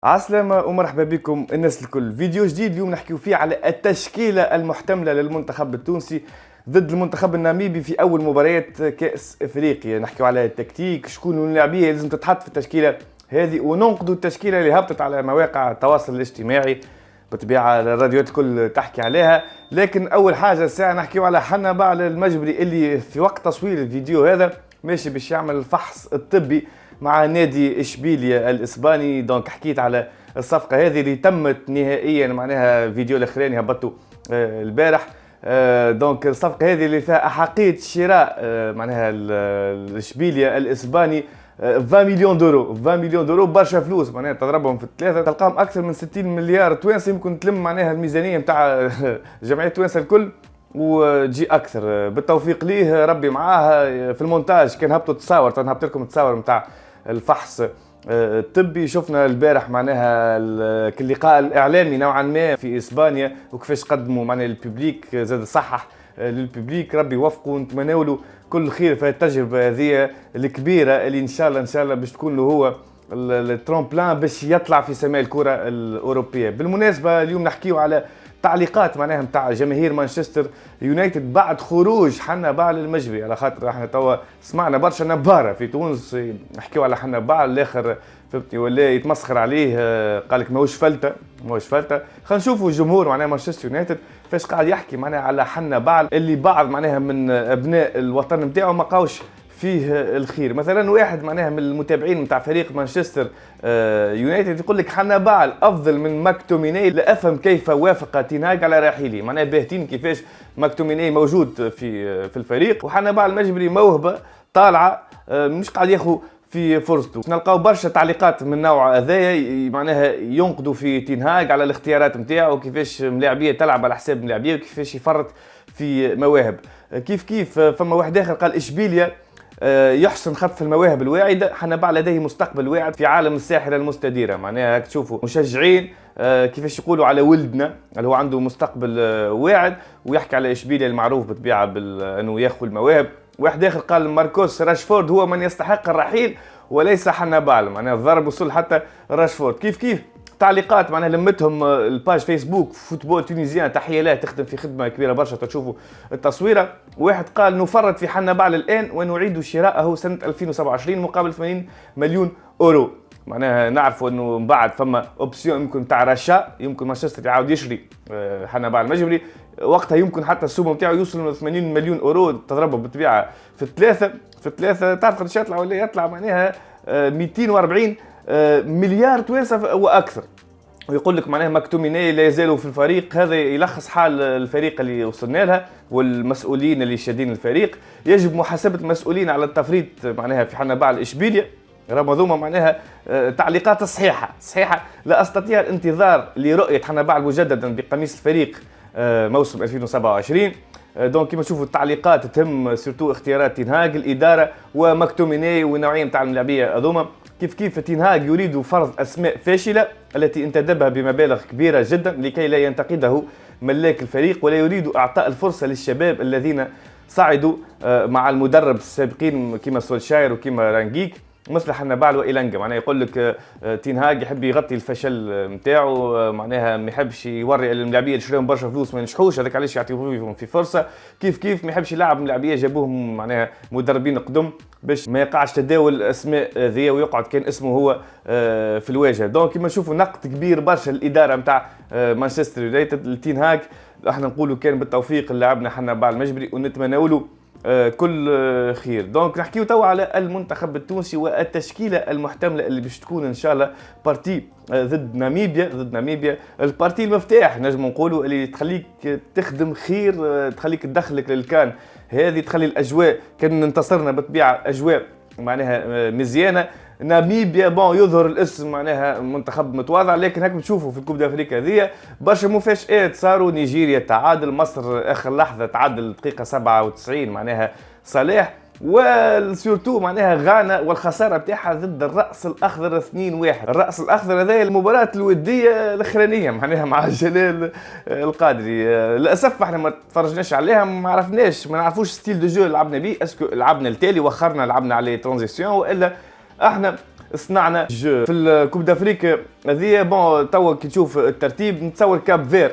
عسلامة ومرحبا بكم الناس الكل. فيديو جديد اليوم نحكيو فيه على التشكيلة المحتملة للمنتخب التونسي ضد المنتخب الناميبي في أول مباريات كأس إفريقيا. نحكيو على التكتيك، شكون اللاعبية لازم تتحط في التشكيلة هذه، وننقدوا التشكيلة اللي هبطت على مواقع التواصل الاجتماعي بالطبيعة الراديوات الكل تحكي عليها. لكن أول حاجة الساعة نحكيو على حنا بعل المجبري اللي في وقت تصوير الفيديو هذا ماشي باش يعمل الفحص الطبي مع نادي اشبيليا الاسباني. دونك حكيت على الصفقه هذه اللي تمت نهائيا، معناها الفيديو الاخراني هبطوا البارح. دونك الصفقه هذه اللي فيها احقيه شراء معناها الاشبيليا الاسباني 20 مليون دورو. 20 مليون دورو برشا فلوس، معناها تضربهم في الثلاثه تلقاهم اكثر من 60 مليار توانسي، يمكن تلم معناها الميزانيه نتاع جمعيه توانسه الكل وتجي اكثر. بالتوفيق ليه، ربي معاه في المونتاج. كان هبطوا تصاور، تنهبط لكم التصاور نتاع الفحص الطبي. شفنا البارح معناها اللقاء الاعلامي نوعا ما في اسبانيا وكيفاش قدموا معناها الببليك، زاد صحح للببليك. ربي يوفقه ونتمنى له كل خير في التجربه هذه الكبيره اللي ان شاء الله باش تكون له هو الترومبلان باش يطلع في سماء الكره الاوروبيه. بالمناسبه اليوم نحكيو على تعليقات معناها نتاع جماهير مانشستر يونايتد بعد خروج حنا بعل المجبري، على خاطر احنا توا سمعنا برشا نباره في تونس نحكيو على حنا بعل الاخر فهمتني ولا يتمسخر عليه، قال لك ماهوش فلته. خلينا نشوفوا الجمهور معناها مانشستر يونايتد فاش قاعد يحكي معناها على حنا بعل اللي بعض معناها من ابناء الوطن نتاعو ما قاوش فيه الخير. مثلا واحد معناها من المتابعين نتاع فريق مانشستر يونايتد يقول لك حنا بعل افضل من ماكتوميني، لا افهم كيف وافق تيناغ على رحيله. معناها باهتين كيفاش ماكتوميني موجود في الفريق وحنا بعل المجبري موهبه طالعه مش قاعد ياخذ في فرصته. نلقاو برشا تعليقات من نوع هذايا معناها ينقدوا في تينهاج على الاختيارات نتاعو، كيفاش ملاعبيه تلعب على حساب ملاعبيه وكيفاش يفرط في مواهب. كيف فما واحد اخر قال اشبيليا يحسن خطف المواهب الواعده، حنا بعل لديه مستقبل واعد في عالم الساحره المستديره. معناها هاك تشوفوا مشجعين كيفاش يقولوا على ولدنا اللي هو عنده مستقبل واعد، ويحكي على اشبيليا المعروف بالطبيعه انه ياخذ المواهب. واحد اخر قال ماركوس راشفورد هو من يستحق الرحيل وليس حنا بعل. معناها الضرب وصل حتى راشفورد. كيف تعليقات معناها لمتهم الباج فيسبوك فوتبول تونيزيان، تحيه له تخدم في خدمه كبيره برشا تشوفوا التصويره. واحد قال نفرط في حنا بعل الان ونعيد شراءه سنه 2027 مقابل 80 مليون اورو. معناها نعرفوا انه من بعد فما اوبسيون يمكن تاع رشا، يمكن مانشستر يعاود يشري حنا بعل المجبري، وقتها يمكن حتى السوم نتاعو يوصل ل 80 مليون اورو تضربه بالطبيعه في الثلاثه تعرف قداش يطلع ولا يطلع معناها 240 مليار توانسه واكثر. ويقول لك معناها ماكتوميني لا يزالوا في الفريق. هذا يلخص حال الفريق اللي وصلنا لها والمسؤولين اللي شادين الفريق. يجب محاسبه المسؤولين على التفريط معناها في حنا بعل اشبيليا. رمضوما معناها تعليقات صحيحه. لا استطيع الانتظار لرؤيه حنا بعل مجددا بقميص الفريق موسم 2027. دونك كيما تشوفوا التعليقات تهم سورتو اختيارات تينهاج الاداره وماكتوميني والنوعيه نتاع اللاعبيه هذوما. كيف تينهاج يريد فرض اسماء فاشله التي انتدبها بمبالغ كبيره جدا لكي لا ينتقده ملاك الفريق، ولا يريد اعطاء الفرصه للشباب الذين صعدوا مع المدرب السابقين كيما سولشاير وكيما رانجيك مثل حنا بعل وإيلانجا. معناها يقول لك تينهاج يحب يغطي الفشل نتاعو، معناها ما يحبش يوري الملاعبيه اللي شراهم برشا فلوس ما ينجحوش، هذاك علاش يعطيوهم في فرصه. كيف ما يحبش يلعب ملاعبيه جابوهم معناها مدربين قدم باش ما يقعش تداول الاسماء ذي ويقعد كان اسمه هو في الواجهه. دونك كيما نشوفوا نقد كبير برشا الاداره نتاع مانشستر يونايتد لتينهاج. احنا نقولوا كان بالتوفيق لاعبنا حنا بعل المجبري ونتمنى له كل خير. دونك نحكيو توا على المنتخب التونسي والتشكيله المحتمله اللي باش تكون ان شاء الله بارتي ضد ناميبيا. البارتي المفتاح نجم نقولوا اللي تخليك تخدم خير، تخليك تدخلك للكان هذه، تخلي الاجواء كان انتصرنا بالطبيعه اجواء معناها مزيانه. ناميبيا بون يظهر الاسم معناها منتخب متواضع، لكن هاك بتشوفوا في الكوب دافريكا هذيا برشا مفاجآت صاروا. نيجيريا تعادل، مصر اخر لحظه تعادل دقيقه 97 معناها صلاح، والسورتو معناها غانا والخساره بتاعها ضد الراس الاخضر 2-1. الراس الاخضر هذا المباراه الوديه الاخرانيه معناها مع جلال القادري. للاسف احنا ما تفرجناش عليها، ما عرفناش ما نعرفوش ستيل دو جو لعبنا بيه. اسكو لعبنا التالي وخرنا لعبنا عليه ترانزيسيون، والا احنا صنعنا جو في الكوب دافريك هذه. بون توا كي تشوف الترتيب نتصور كاب فير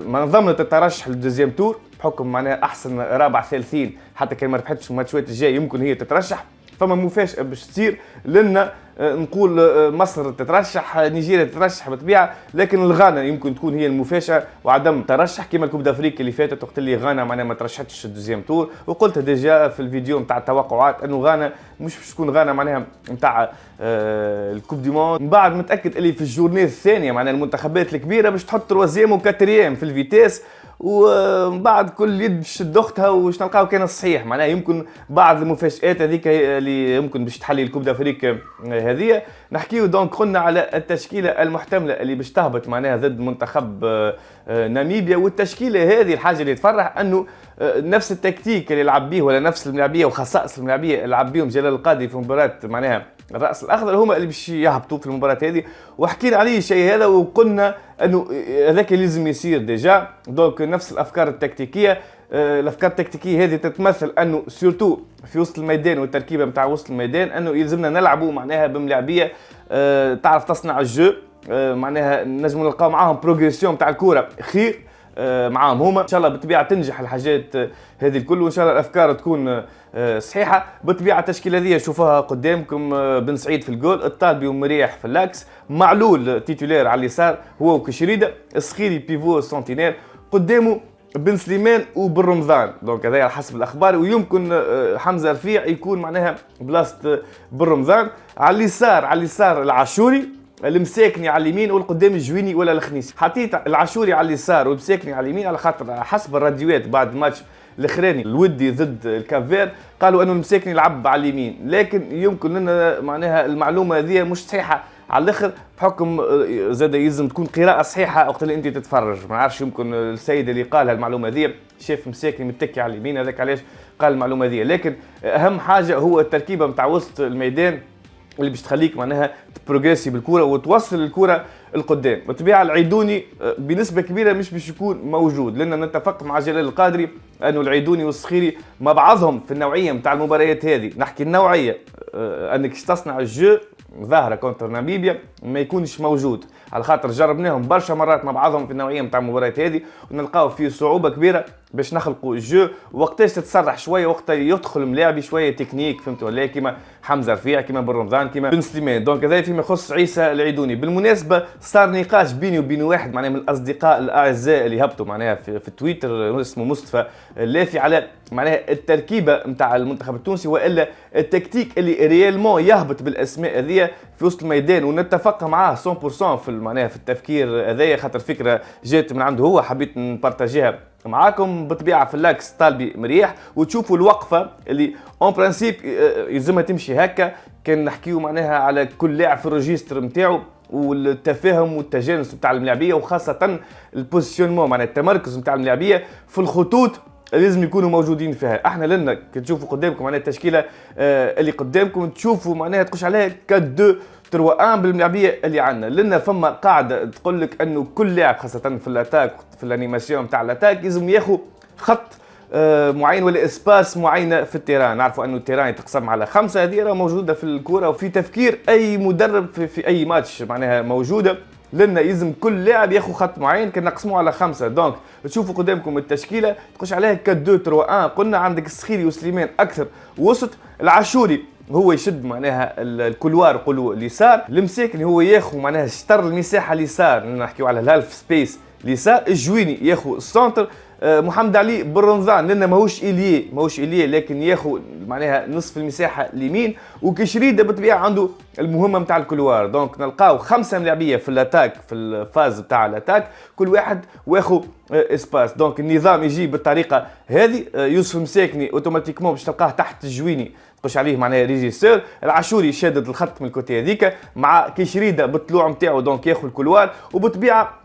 منظمة الترشح للدوزيام تور بحكم معناها احسن رابع ثالثين، حتى كان ما ربحتش الماتشات الجاي يمكن هي تترشح. فما مفاجأة باش تصير لنا، نقول مصر تترشح، نيجيريا تترشح بالطبيعه، لكن الغانا يمكن تكون هي المفاجاه وعدم ترشح كما الكوب دافريك اللي فاتت، وقت اللي غانا معناها ما ترشحتش الدوزيام تور. وقلت ديجا في الفيديو نتاع التوقعات انه غانا مش باش تكون غانا معناها نتاع الكوب دي موند. من بعد متاكد اللي في الجورنيه الثانيه معناها المنتخبات الكبيره باش تحط تروازيام وكاتريام في الفيتيس، ومن بعد كل يد باش تشد اختها وش نلقاو كان الصحيح. معناها يمكن بعض المفاجآت هذيك اللي يمكن باش تحلي الكوب دافريك هذه. نحكيو دونك قلنا على التشكيله المحتمله اللي باش تهبط معناها ضد منتخب ناميبيا. والتشكيله هذه الحاجه اللي تفرح انه نفس التكتيك اللي لعب به ولا نفس الملاعبيه وخصائص الملاعبيه اللي لعب بهم جلال القادري في مباراه معناها الراس الاخضر هما اللي باش يهبطوا في المباراه هذه. وحكينا عليه الشيء هذا وقلنا انه هذاك لازم يصير ديجا. دونك نفس الافكار التكتيكيه، الافكار التكتيكيه هذه تتمثل انه سورتو في وسط الميدان والتركيبه نتاع وسط الميدان انه يلزمنا نلعبوا معناها بملاعبيه تعرف تصنع الجو، معناها نجموا نلقاو معاهم بروغريسيون نتاع الكوره خير معاهم هما. ان شاء الله بالطبيعه تنجح الحاجات هذه الكل، وان شاء الله الافكار تكون صحيحه. بالطبيعه التشكيله هذه شوفوها قدامكم، بن سعيد في الجول، الطالبي ومريح في اللاكس، معلول تيتولير على اليسار هو وكشريده، الصخيري بيفو سنتينير، قدامه بن سليمان وبن رمضان. دونك هذا على حسب الاخبار، ويمكن حمزه رفيع يكون معناها بلاصه بن رمضان. على اليسار العاشوري، المساكني على اليمين، والقدام الجويني ولا الخنيسي. حطيت العاشوري على اليسار والمساكني على اليمين على خاطر حسب الراديوات بعد الماتش الاخراني الودي ضد الكافير قالوا انه المساكني يلعب على اليمين، لكن يمكن لنا معناها المعلومه هذه مش صحيحه على الاخر، بحكم زاد يلزم تكون قراءه صحيحه وقت اللي انت تتفرج. ما نعرفش يمكن السيد اللي قال المعلومه هذه شاف مساكني متكي على اليمين، هذاك علاش قال المعلومه هذه. لكن اهم حاجه هو التركيبه نتاع وسط الميدان اللي باش تخليك معناها تبروغريسي بالكره وتوصل الكره القدام. بالطبيعه العيدوني بنسبه كبيره مش باش يكون موجود، لان نتفق مع جلال القادري انه العيدوني والصخيري مع بعضهم في النوعيه نتاع المباريات هذه، نحكي النوعيه انك تصنع الجو ظاهره كونتر ناميبيا ما يكونش موجود، على خاطر جربناهم برشا مرات مع بعضهم في النوعيه نتاع المباريات هذه ونلقاو فيه صعوبه كبيره باش نخلقوا الجو. وقتاش تتسرح شويه وقت يدخل ملاعبي شويه تكنيك، فهمتوا ولا كيما حمزه رفيع كيما بن رمضان كيما بن سليمان. دونك هذا فيما يخص عيسى العيدوني. بالمناسبه صار نقاش بيني وبين واحد معناها من الاصدقاء الاعزاء اللي هبطوا معناها في تويتر اسمه مصطفى اللافي على معناها التركيبه نتاع المنتخب التونسي والا التكتيك اللي ريالمون يهبط بالاسماء هذيا في وسط الميدان، ونتفق معاه 100% في معناها في التفكير هذايا، خاطر فكره جات من عنده هو حبيت نبارطاجيها معاكم. بالطبيعه في اللاكس طالبي مريح، وتشوفوا الوقفه اللي اون برانسيب يلزمها تمشي هكا. كان نحكيو معناها على كل لاعب في الريجستر نتاعو والتفاهم والتجانس نتاع الملاعبيه، وخاصه البوزيشنمون معناها التمركز نتاع الملاعبيه في الخطوط لازم يكونوا موجودين فيها. احنا لنا كتشوفوا قدامكم معناها التشكيله اللي قدامكم تشوفوا معناها تخش عليها 4 2 3 1 بالملاعبيه اللي عندنا. لنا فما قاعده تقول لك انه كل لاعب خاصه في الاتاك في الانيماسيون نتاع الاتاك لازم ياخذ خط معين ولا اسباس معينه في التيران. نعرفوا انه التيران يتقسم على 5، هذه راه موجوده في الكره وفي تفكير اي مدرب في اي ماتش معناها موجوده. لنا يلزم كل لاعب ياخذ خط معين كان نقسموه على 5. دونك تشوفوا قدامكم التشكيله تخش عليها 4 2 3 1. قلنا عندك الصخيري وسليمان اكثر وسط، العاشوري هو يشد معناها الكولوار قولوا اليسار، المساكني هو ياخذ معناها شطر المساحه اليسار نحكيو على الهالف سبيس اليسار، الجويني ياخذ السنتر، محمد علي بن رمضان لانه ماهوش إليه لكن ياخذ معناها نصف المساحه اليمين، وكشريده بالطبيعه عنده المهمه نتاع الكولوار. دونك نلقاو 5 ملاعبيه في الاتاك في الفاز نتاع الاتاك، كل واحد واخذ اسباس. دونك النظام يجي بالطريقه هذه. يوسف مساكني اوتوماتيكمون باش تلقاه تحت الجويني تخش عليه معناها ريجيسور، العاشوري شادد الخط من الكوتي هذيك مع كشريده بالطلوع نتاعو دونك ياخذ الكولوار، وبالطبيعه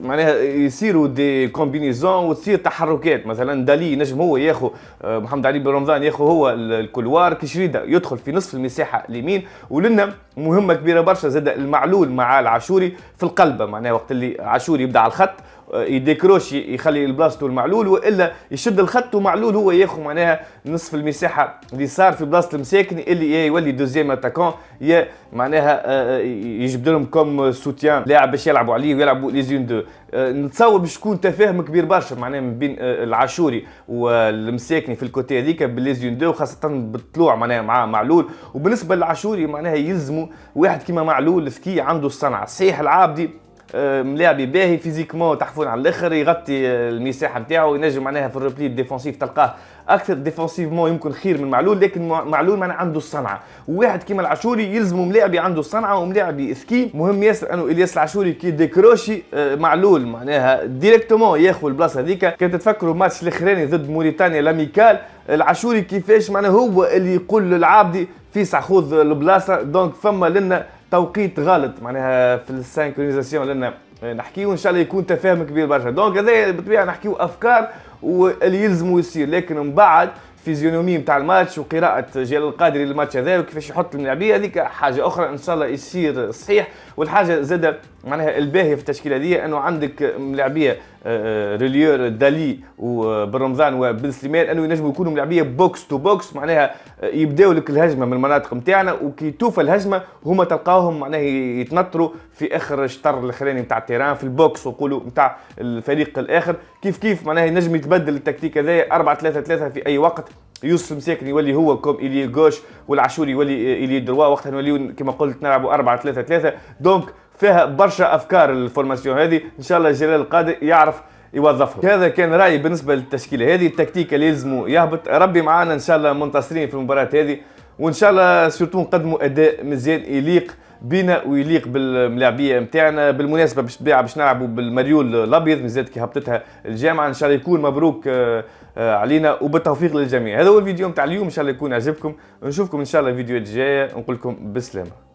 معناها يصيروا دي كومبينيزون وتصير تحركات. مثلا دالي نجم هو ياخذ محمد علي بن رمضان ياخذ هو الكولوار، كشريده يدخل في نصف المساحه اليمين، ولنا مهمه كبيره برشا زاد المعلول مع العاشوري في القلبه معناها وقت اللي عاشوري يبدا على الخط يديكروش يخلي بلاصته المعلول، والا يشد الخط ومعلول هو ياخذ معناها نصف المساحه اللي صار في بلاصه المساكني، اللي يولي دوزيام اتاكون، يا معناها يجبد لهم كوم سوتيان لاعب باش يلعبوا عليه ويلعبوا لي زون دو. نتصور باش يكون تفاهم كبير برشا معناها من بين العاشوري والمساكني في الكوتي هذيك بالليزيون دو، خاصه بالطلوع معناها مع معلول. وبالنسبه للعاشوري معناها يلزموا واحد كيما معلول ذكي عنده الصنعه. صحيح العابدي ملاعبي باهي فيزيكمون تحفون على الاخر، يغطي المساحه نتاعو، ينجم معناها في الريبلي الديفونسيف تلقاه اكثر ديفونسيفمون يمكن خير من معلول، لكن معلول معناها عنده الصنعه. وواحد كيما العاشوري يلزموا ملاعبي عنده الصنعه وملاعبي ذكي. مهم ياسر انه الياس العاشوري كي ديكروشي معلول معناها ديريكتومون ياخذ البلاصه هذيك. كنت تفكروا الماتش الاخراني ضد موريتانيا لاميكال، العاشوري كيفاش معناها هو اللي يقول للعابدي فيسع خذ البلاصه. دونك فما لنا توقيت غلط معناها في السانكرونيزاسيون لنا نحكيو، ان شاء الله يكون تفاهم كبير برشا. دونك هذا بالطبيعه نحكيو افكار واللي يلزموا يصير، لكن من بعد فيزيونومي نتاع الماتش وقراءة جلال القادري للماتش هذا وكيفاش يحط الملاعبيه هذيك حاجه اخرى ان شاء الله يصير صحيح. والحاجه زاده معناها الباهيه في التشكيله دي انه عندك ملاعبيه ريليور دالي وبرمضان وبن سليمان انه ينجموا يكونوا ملاعبيه بوكس تو بوكس، معناها يبداو لك الهجمه من المناطق نتاعنا، وكي توفى الهجمه هما تلقاوهم معناها يتنطروا في اخر الشطر الاخراني نتاع التيران في البوكس وقولوا نتاع الفريق الاخر. كيف معناها ينجم يتبدل التكتيك هذايا 4-3-3 في اي وقت. يوسف مساكن يولي هو كوم إلي غوش، والعاشوري يولي إلي دروا، وقتها نوليو كما قلت نلعبوا 4-3-3. دونك فيها برشا افكار الفورماسيون هذه، ان شاء الله جلال القادر يعرف يوظفهم. هذا كان رايي بالنسبه للتشكيله هذه. التكتيك اللي يلزموا يهبط، ربي معانا ان شاء الله منتصرين في المباراه هذه، وان شاء الله سورتو نقدموا اداء مزيان يليق بينا ويليق بالملاعبيه نتاعنا. بالمناسبه باش نلعبوا بالمريول الابيض مازالت كي هبطتها الجامعه، ان شاء الله يكون مبروك علينا وبالتوفيق للجميع. هذا هو الفيديو نتاع اليوم، ان شاء الله يكون عجبكم. نشوفكم ان شاء الله الفيديوهات الجايه، نقول لكم بالسلامه.